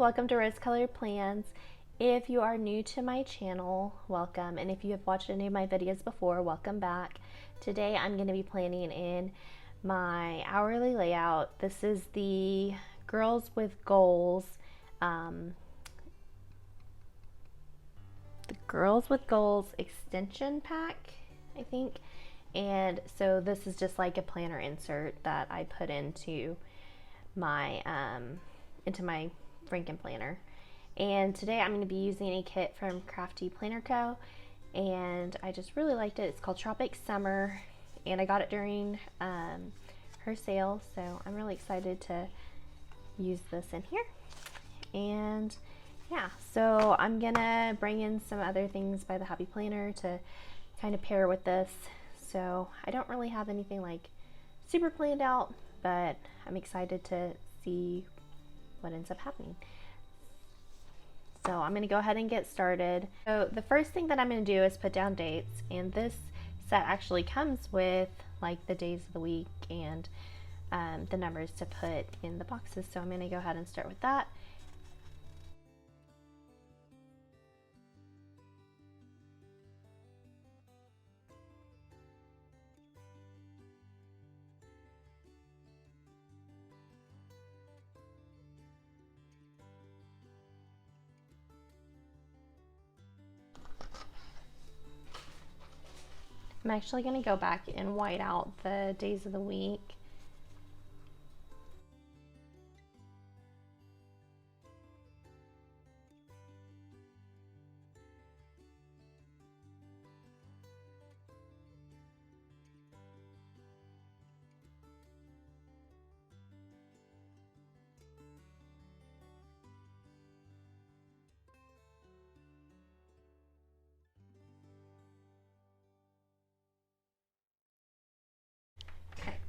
welcome to Rose Colored Plans. If you are new to my channel, welcome, and if you have watched any of my videos before, welcome back. Today I'm going to be planning in my hourly layout. This is the Girls with Goals, the Girls with Goals extension pack, I think. And so this is just like a planner insert that I put into my Franken planner. And today I'm going to be using a kit from Craftea Planner Co. And I just really liked it. It's called Tropic Summer, and I got it during her sale, so I'm really excited to use this in here. And yeah, so I'm gonna bring in some other things by the Happy Planner to kind of pair with this. So I don't really have anything like super planned out, but I'm excited to see what ends up happening. So I'm going to go ahead and get started. So the first thing that I'm going to do is put down dates, and this set actually comes with like the days of the week and the numbers to put in the boxes. So I'm going to go ahead and start with that. I'm actually going to go back and white out the days of the week.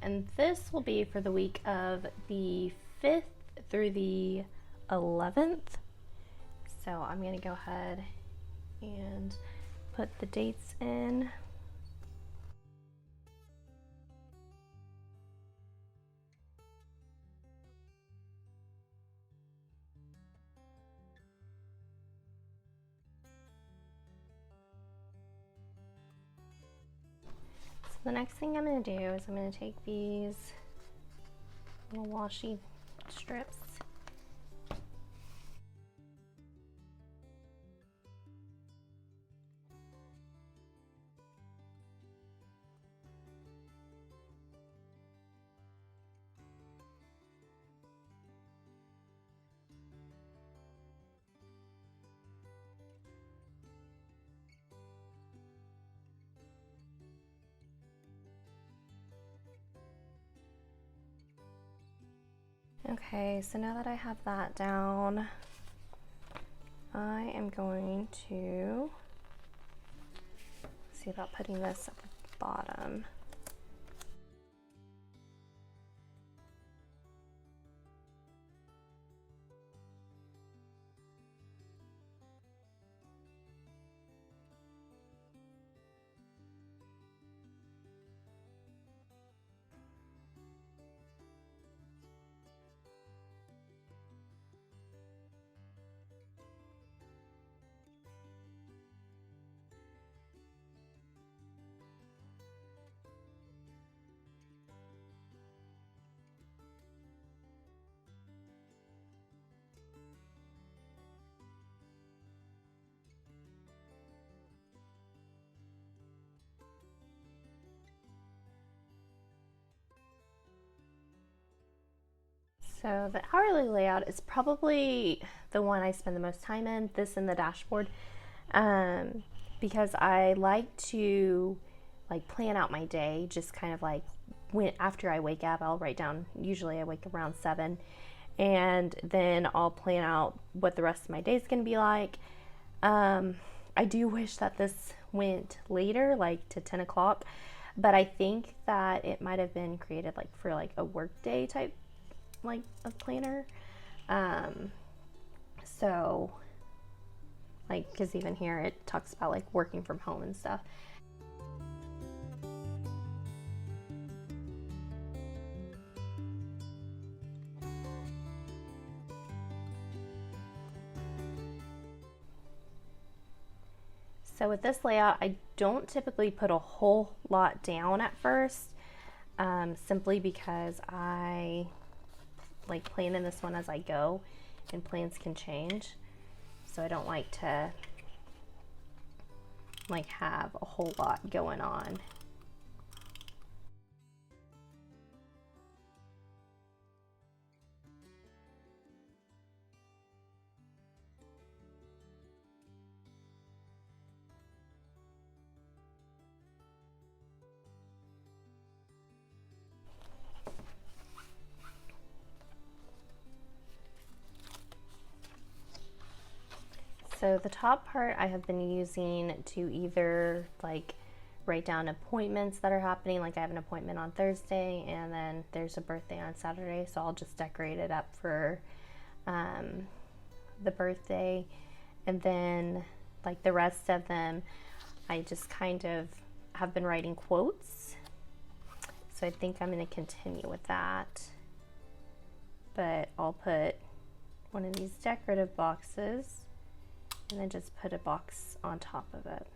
And this will be for the week of the 5th through the 11th. So I'm going to go ahead and put the dates in. The next thing I'm going to do is I'm going to take these little washi strips . Okay, so now that I have that down, I am going to see about putting this at the bottom. So the hourly layout is probably the one I spend the most time in, this and the dashboard, because I like to plan out my day, just kind of like after I wake up. I'll write down, usually I wake up around 7, and then I'll plan out what the rest of my day is going to be like. I do wish that this went later, like to 10 o'clock, but I think that it might have been created for a work day type of planner. So because even here it talks about working from home and stuff. So with this layout, I don't typically put a whole lot down at first, simply because I like planning this one as I go, and plans can change. So I don't like to like have a whole lot going on. So the top part I have been using to either like write down appointments that are happening, like I have an appointment on Thursday and then there's a birthday on Saturday, so I'll just decorate it up for the birthday. And then like the rest of them, I just kind of have been writing quotes. So I think I'm going to continue with that. But I'll put one of these decorative boxes and then just put a box on top of it.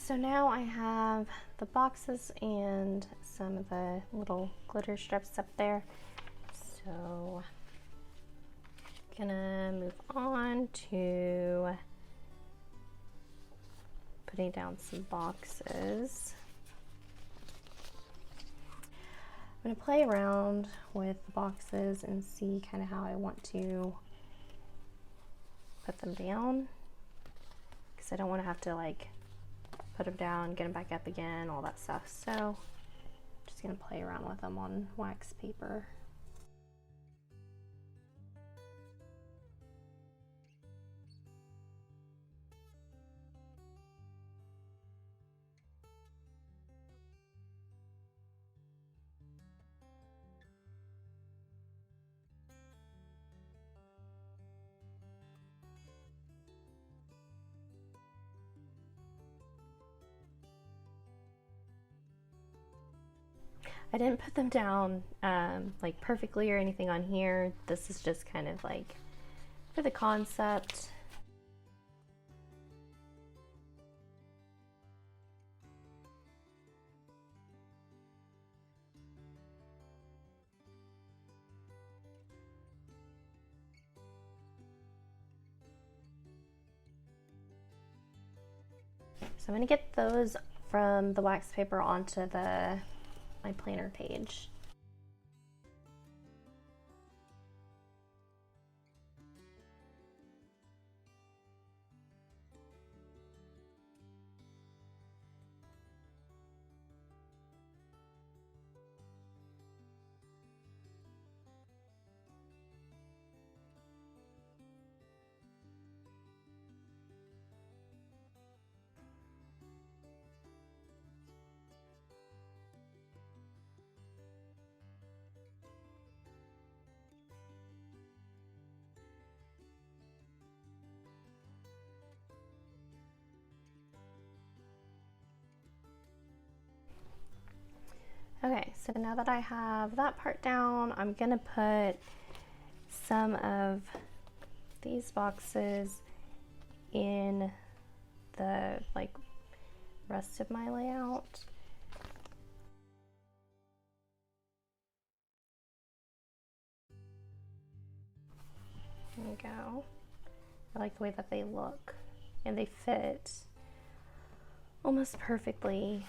So now I have the boxes and some of the little glitter strips up there. So I'm gonna move on to putting down some boxes. I'm gonna play around with the boxes and see kind of how I want to put them down, because I don't want to have to like put them down, get them back up again, all that stuff. So just gonna play around with them on wax paper. I didn't put them down like perfectly or anything on here. This is just kind of like for the concept. So I'm gonna get those from the wax paper onto my planner page. Okay, so now that I have that part down, I'm gonna put some of these boxes in the rest of my layout. There we go. I like the way that they look and they fit almost perfectly.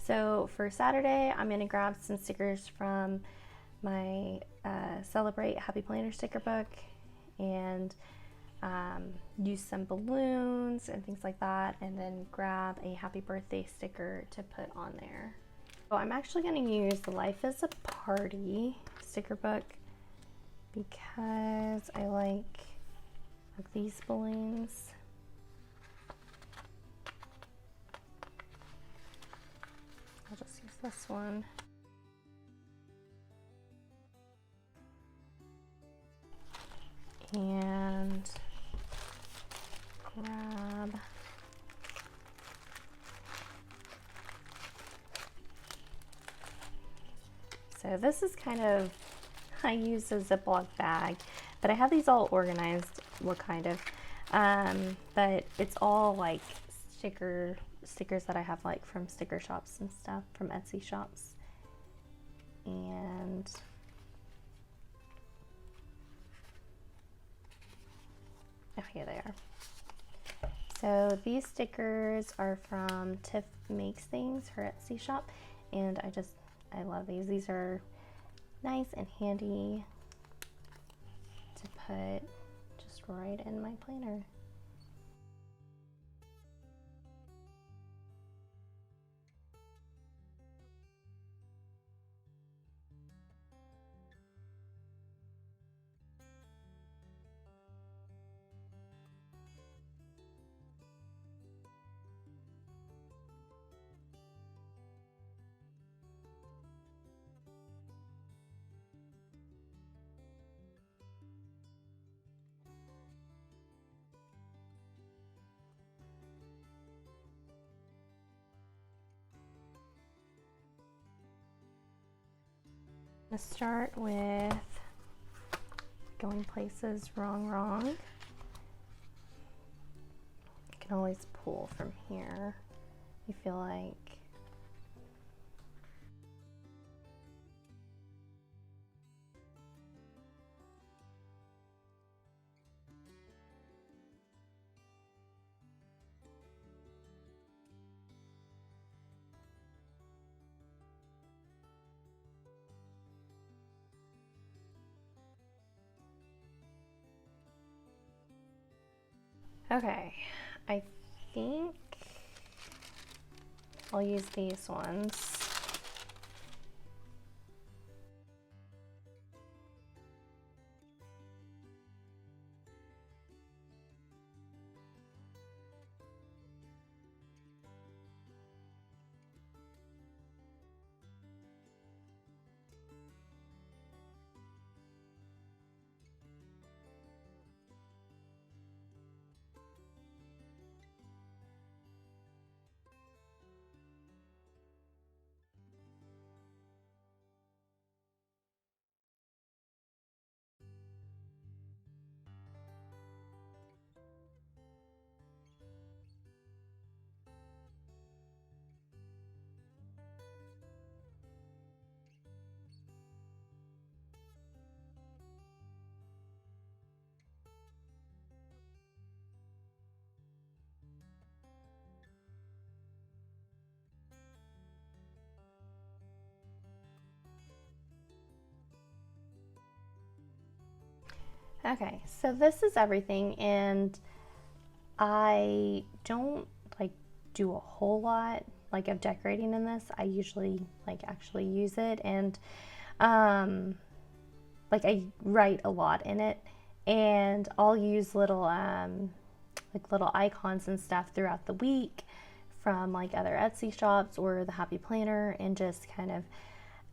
So for Saturday, I'm gonna grab some stickers from my Celebrate Happy Planner sticker book and use some balloons and things like that, and then grab a happy birthday sticker to put on there. So I'm actually gonna use the Life is a Party sticker book because I like these balloons. I'll just use this one. And grab so this is kind of, I use a Ziploc bag, but I have these all organized, well kind of, but it's all like stickers that I have like from sticker shops and stuff, from Etsy shops. And oh, here they are. So these stickers are from Tiff Makes Things, her Etsy shop, and I love these. These are nice and handy to put just right in my planner. I'm gonna start with Going Places Wrong Wrong. You can always pull from here. You feel like okay, I think I'll use these ones. Okay, so this is everything, and I don't like do a whole lot like of decorating in this. I usually like actually use it, and like I write a lot in it, and I'll use little like little icons and stuff throughout the week from like other Etsy shops or the Happy Planner, and just kind of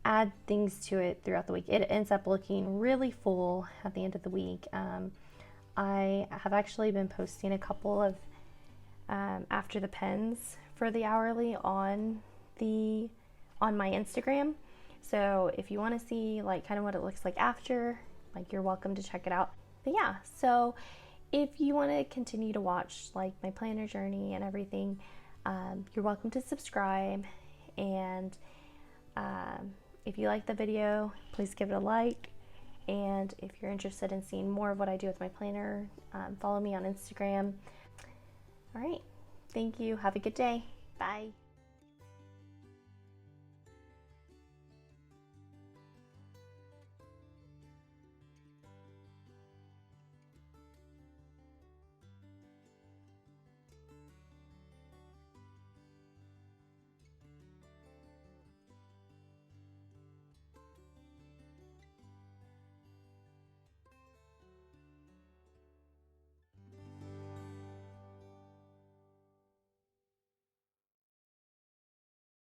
add things to it throughout the week. It ends up looking really full at the end of the week. I have actually been posting a couple of after the pens for the hourly on my Instagram. So if you want to see like kind of what it looks like after, like you're welcome to check it out. But yeah, so if you want to continue to watch like my planner journey and everything, you're welcome to subscribe. And if you like the video, please give it a like. And if you're interested in seeing more of what I do with my planner, follow me on Instagram. All right, thank you. Have a good day. Bye.